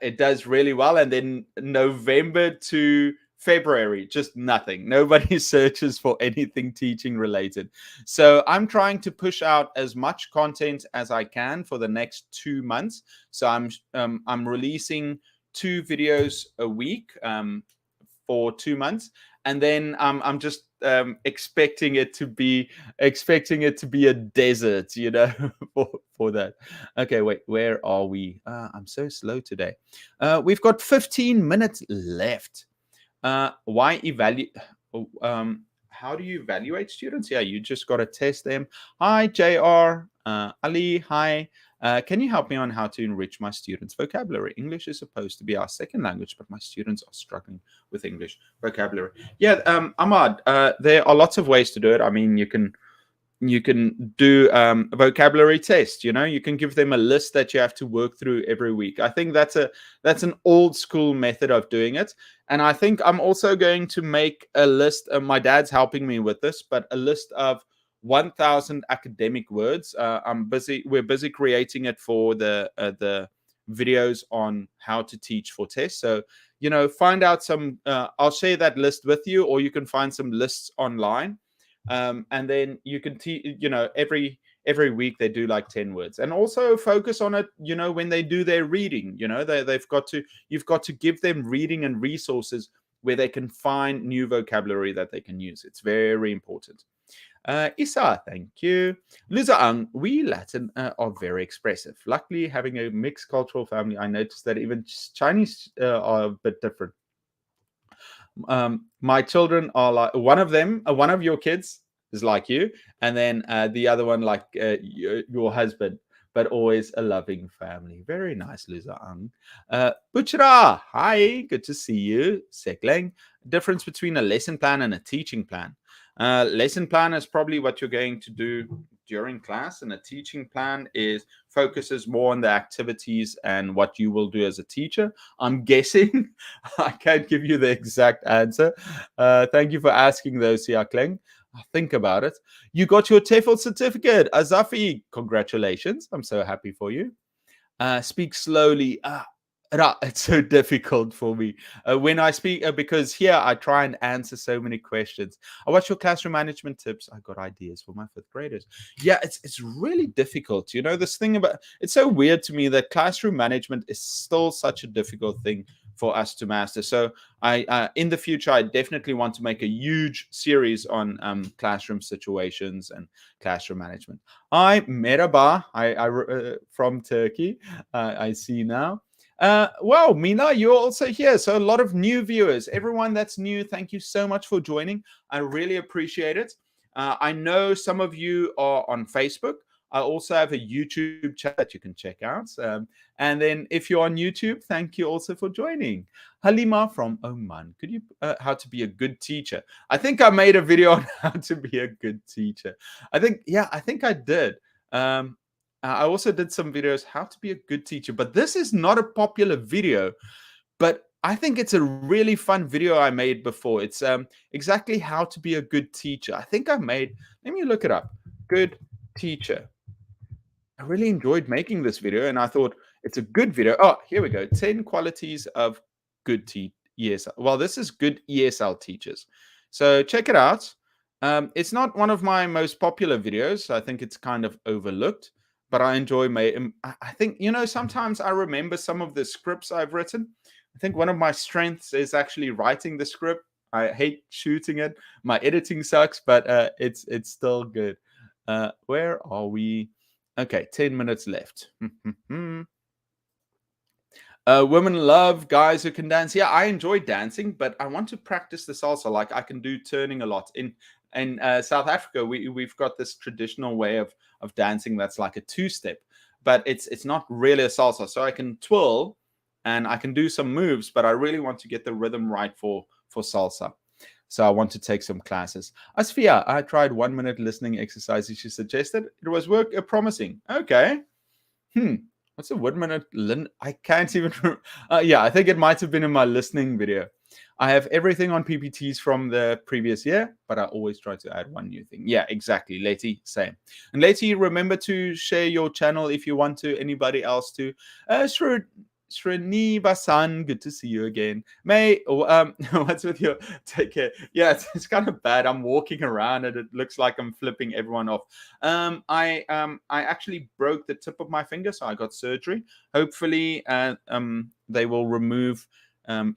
it does really well, and then November to February, just nothing. Nobody searches for anything teaching related. So I'm trying to push out as much content as I can for the next 2 months. So I'm releasing 2 videos a week for 2 months, and then I'm just expecting it to be a desert, for that. Okay, wait, where are we? I'm so slow today. We've got 15 minutes left. Why evaluate? How do you evaluate students? Yeah, you just got to test them. Hi, JR. Ali, hi. Can you help me on how to enrich my students' vocabulary? English is supposed to be our second language, but my students are struggling with English vocabulary. Yeah, Ahmad, there are lots of ways to do it. I mean, you can do a vocabulary test. You can give them a list that you have to work through every week. I think that's an old school method of doing it. And I think I'm also going to make a list. My dad's helping me with this, but a list of 1,000 academic words. We're busy creating it for the videos on how to teach for tests. So, find out some, I'll share that list with you, or you can find some lists online. And then you can every week they do like 10 words, and also focus on it when they do their reading. You've got to give them reading and resources where they can find new vocabulary that they can use. It's very important. Isa, thank you. Liza, we Latin are very expressive. Luckily, having a mixed cultural family, I noticed that even Chinese are a bit different. My children are like, one of your kids is like you, and then the other one like your husband, but always a loving family. Very nice, Liza. Buchra, hi, good to see you. Sekling. Difference between a lesson plan and a teaching plan. Lesson plan is probably what you're going to do during class, and a teaching plan focuses more on the activities and what you will do as a teacher. I'm guessing. I can't give you the exact answer. Thank you for asking though, Siakleng. I'll think about it. You got your TEFL certificate, Azafi. Congratulations. I'm so happy for you. Speak slowly. It's so difficult for me when I speak, because here I try and answer so many questions. What's your classroom management tips? I got ideas for my 5th graders. Yeah, it's really difficult. This thing about it's so weird to me that classroom management is still such a difficult thing for us to master. So I in the future, I definitely want to make a huge series on classroom situations and classroom management. Hi, merhaba. I from Turkey. I see now. Well, Mina, you're also here. So a lot of new viewers. Everyone that's new, thank you so much for joining. I really appreciate it. I know some of you are on Facebook. I also have a YouTube chat that you can check out. And then if you're on YouTube, thank you also for joining. Halima from Oman. Could you, how to be a good teacher? I think I made a video on how to be a good teacher. I think I did. I also did some videos how to be a good teacher, but this is not a popular video, but I think it's a really fun video I made before. It's exactly how to be a good teacher. I think let me look it up. Good teacher. I really enjoyed making this video, and I thought it's a good video. Oh, here we go. 10 qualities of good ESL. Well, this is good ESL teachers. So check it out. It's not one of my most popular videos. I think it's kind of overlooked, but I enjoy I think, sometimes I remember some of the scripts I've written. I think one of my strengths is actually writing the script. I hate shooting it. My editing sucks, but it's still good. Where are we? Okay, 10 minutes left. Women love guys who can dance. Yeah, I enjoy dancing, but I want to practice the salsa. Like I can do turning a lot. In South Africa, we've got this traditional way of dancing that's like a two-step, but it's not really a salsa. So I can twirl and I can do some moves, but I really want to get the rhythm right for salsa. So I want to take some classes. Asfia, I tried 1 minute listening exercises she suggested. It was promising. Okay. What's a 1 minute? I can't even. Yeah, I think it might have been in my listening video. I have everything on PPTs from the previous year, but I always try to add one new thing. Yeah, exactly. Leti, same. And Leti, remember to share your channel if you want to. Anybody else to? Srinivasan, good to see you again. May, what's with your take care? Yeah, it's kind of bad. I'm walking around and it looks like I'm flipping everyone off. I actually broke the tip of my finger, so I got surgery. Hopefully, they will remove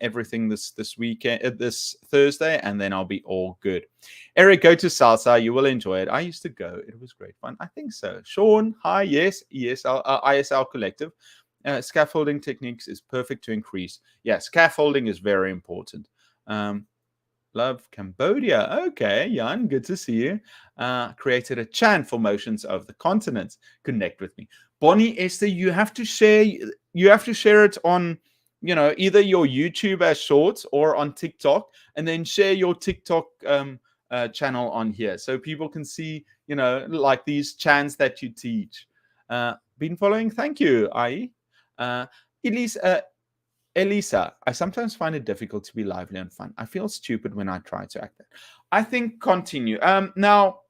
everything this weekend, this Thursday, and then I'll be all good. Eric, go to salsa. You will enjoy it. I used to go. It was great fun. I think so. Sean, hi. Yes, ISL Collective. Scaffolding techniques is perfect to increase. Yeah, scaffolding is very important. Love Cambodia. Okay, Jan, good to see you. Created a chant for motions of the continents. Connect with me. Bonnie, Esther, you have to share it on, either your YouTube as shorts or on TikTok, and then share your TikTok channel on here so people can see, like these chants that you teach. Been following? Thank you, Ai. Elisa, I sometimes find it difficult to be lively and fun. I feel stupid when I try to act that. I think continue. Now,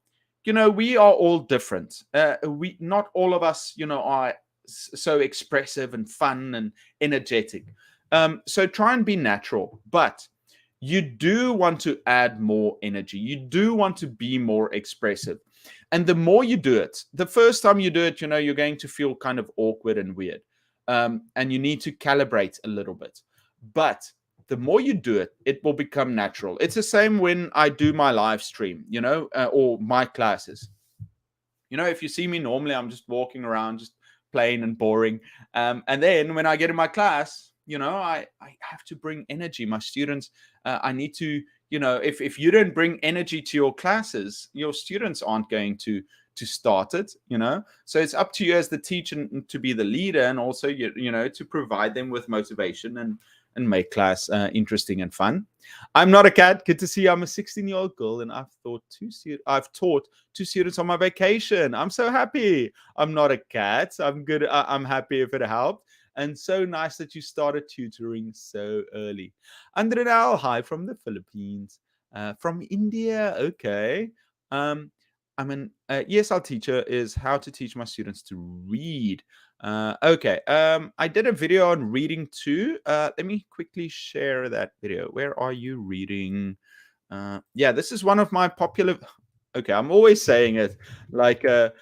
we are all different. We not all of us, are so expressive and fun and energetic. So try and be natural, but you do want to add more energy. You do want to be more expressive. And the more you do it, the first time you do it, you're going to feel kind of awkward and weird. And you need to calibrate a little bit. But the more you do it, it will become natural. It's the same when I do my live stream, or my classes. If you see me normally, I'm just walking around, just plain and boring. And then when I get in my class, I have to bring energy. My students, I need to, if you don't bring energy to your classes, your students aren't going to start it, so it's up to you as the teacher to be the leader, and also to provide them with motivation and make class interesting and fun. I'm not a cat. Good to see you. I'm a 16-year-old girl, and I've taught two students on my vacation. I'm so happy. I'm not a cat. I'm good. I'm happy if it helped. And so nice that you started tutoring so early. Andrenal, hi from the Philippines. From India, okay. I'm an ESL teacher is how to teach my students to read. Okay. I did a video on reading too. Let me quickly share that video. Where are you reading? Yeah, this is one of my popular. Okay, I'm always saying it. Like the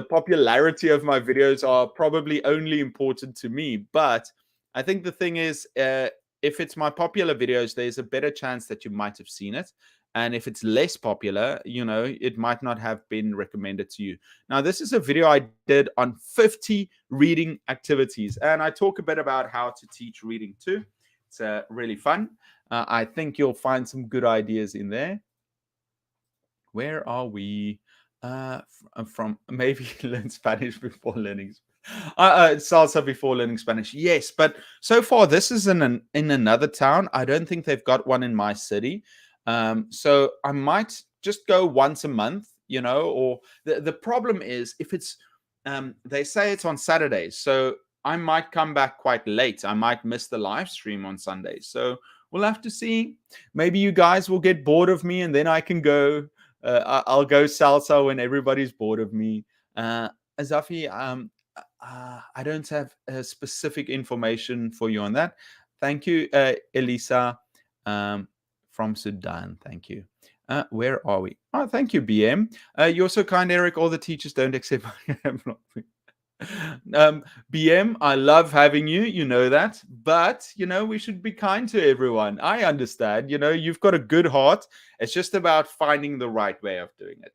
popularity of my videos are probably only important to me, but I think the thing is, if it's my popular videos, there's a better chance that you might have seen it. And if it's less popular, it might not have been recommended to you. Now, this is a video I did on 50 reading activities, and I talk a bit about how to teach reading too. It's really fun. I think you'll find some good ideas in there. Where are we? From maybe learn Spanish before learning salsa before learning Spanish. Yes, but so far this is in another town. I don't think they've got one in my city. So I might just go once a month, or the problem is if it's they say it's on Saturdays, so I might come back quite late. I might miss the live stream on Sundays. So we'll have to see. Maybe you guys will get bored of me and then I can go. I'll go salsa when everybody's bored of me. Azafi, I don't have specific information for you on that. Thank you, Elisa, from Sudan. Thank you. Where are we? Oh, thank you, BM. You're so kind, Eric. All the teachers don't accept my BM, I love having you. You know that. But, we should be kind to everyone. I understand. You've got a good heart. It's just about finding the right way of doing it.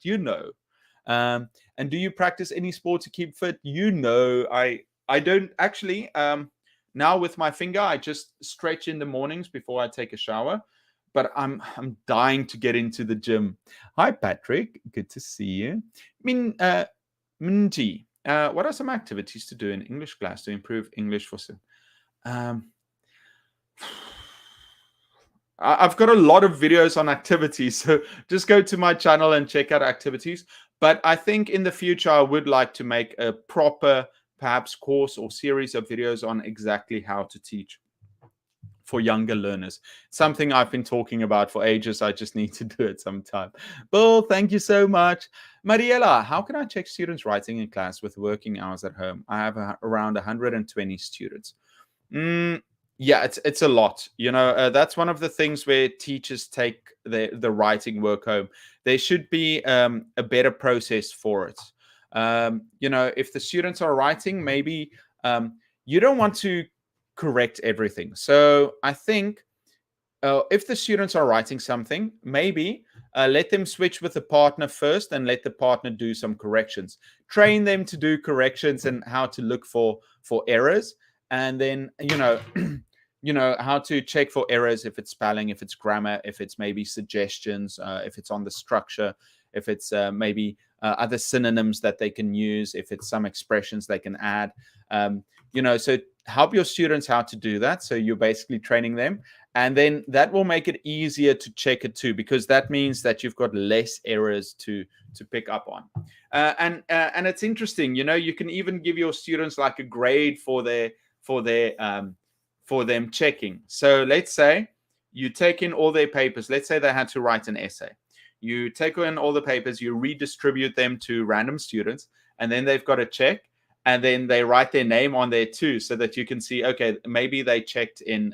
And do you practice any sport to keep fit? I don't actually. Now with my finger, I just stretch in the mornings before I take a shower. But I'm dying to get into the gym. Hi, Patrick. Good to see you. Minji, what are some activities to do in English class to improve English for some? Um, I've got a lot of videos on activities, so just go to my channel and check out activities. But I think in the future, I would like to make a proper, perhaps, course or series of videos on exactly how to teach for younger learners. Something I've been talking about for ages. I just need to do it sometime. Bill, thank you so much. Mariela, how can I check students' writing in class with working hours at home? I have around 120 students. Yeah, it's a lot. That's one of the things where teachers take the writing work home. There should be a better process for it. If the students are writing, maybe you don't want to correct everything. So I think if the students are writing something, maybe let them switch with the partner first and let the partner do some corrections. Train them to do corrections and how to look for errors. And then, how to check for errors, if it's spelling, if it's grammar, if it's maybe suggestions, if it's on the structure, if it's maybe other synonyms that they can use, if it's some expressions they can add. So help your students how to do that. So you're basically training them. And then that will make it easier to check it too, because that means that you've got less errors to pick up on. And it's interesting, you can even give your students like a grade for them checking. So let's say you take in all their papers. Let's say they had to write an essay. You take in all the papers, you redistribute them to random students, and then they've got to check. And then they write their name on there too, so that you can see, okay, maybe they checked in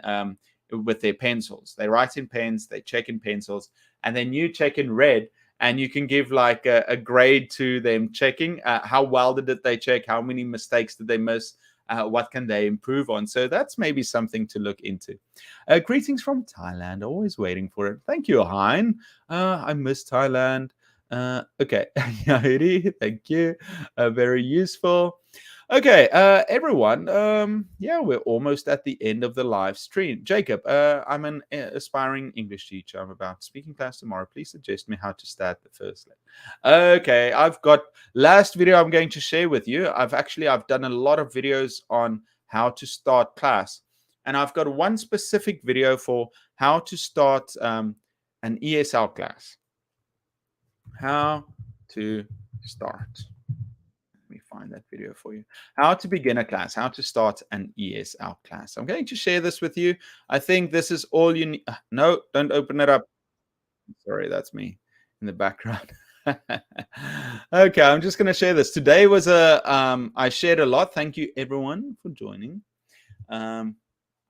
with their pencils. They write in pens, they check in pencils, and then you check in red, and you can give like a grade to them checking. How well did they check? How many mistakes did they miss? What can they improve on? So that's maybe something to look into. Greetings from Thailand. Always waiting for it. Thank you, Hein. I miss Thailand. Okay. Thank you. Very useful. Okay, everyone. We're almost at the end of the live stream. Jacob, I'm an aspiring English teacher. I'm about speaking class tomorrow. Please suggest me how to start the first lesson. Okay, I've got last video I'm going to share with you. I've done a lot of videos on how to start class, and I've got one specific video for how to start an ESL class. How to start. Let me find that video for you. How to begin a class, how to start an ESL class. I'm going to share this with you. I think this is all you need. No, don't open it up. Sorry, that's me in the background. Okay, I'm just going to share this. Today was I shared a lot. Thank you, everyone, for joining.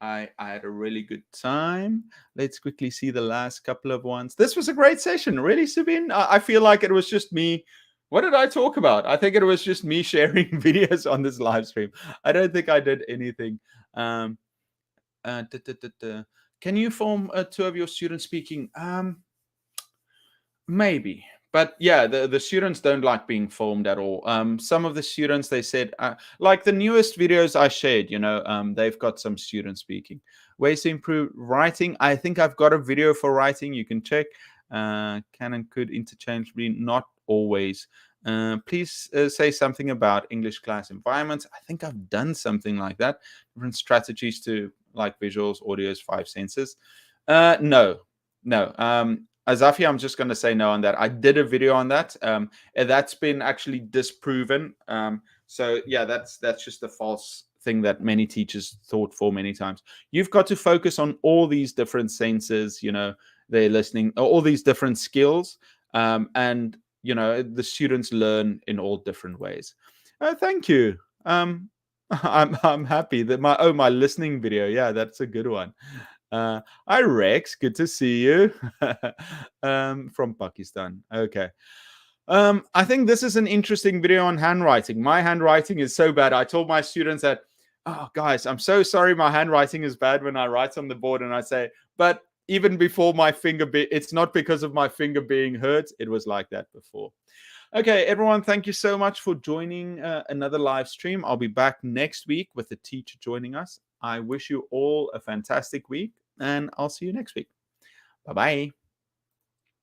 I had a really good time. Let's quickly see the last couple of ones. This was a great session. Really, Subin? I feel like it was just me. What did I talk about? I think it was just me sharing videos on this live stream. I don't think I did anything. Can you form two of your students speaking? Maybe. But yeah, the students don't like being filmed at all. Some of the students, they said, like the newest videos I shared, they've got some students speaking. Ways to improve writing. I think I've got a video for writing. You can check. Can and could interchangeably, not always. Please say something about English class environments. I think I've done something like that. Different strategies to like visuals, audios, 5 senses. No. Azafi, I'm just going to say no on that. I did a video on that. And that's been actually disproven. So yeah, that's just a false thing that many teachers thought for many times. You've got to focus on all these different senses, they're listening, all these different skills. And the students learn in all different ways. Thank you. I'm happy that my listening video. Yeah, that's a good one. Hi, Rex. Good to see you. From Pakistan. Okay. I think this is an interesting video on handwriting. My handwriting is so bad. I told my students that, oh, guys, I'm so sorry my handwriting is bad when I write on the board. And I say, but even before my finger, it's not because of my finger being hurt. It was like that before. Okay, everyone, thank you so much for joining another live stream. I'll be back next week with a teacher joining us. I wish you all a fantastic week, and I'll see you next week. Bye-bye.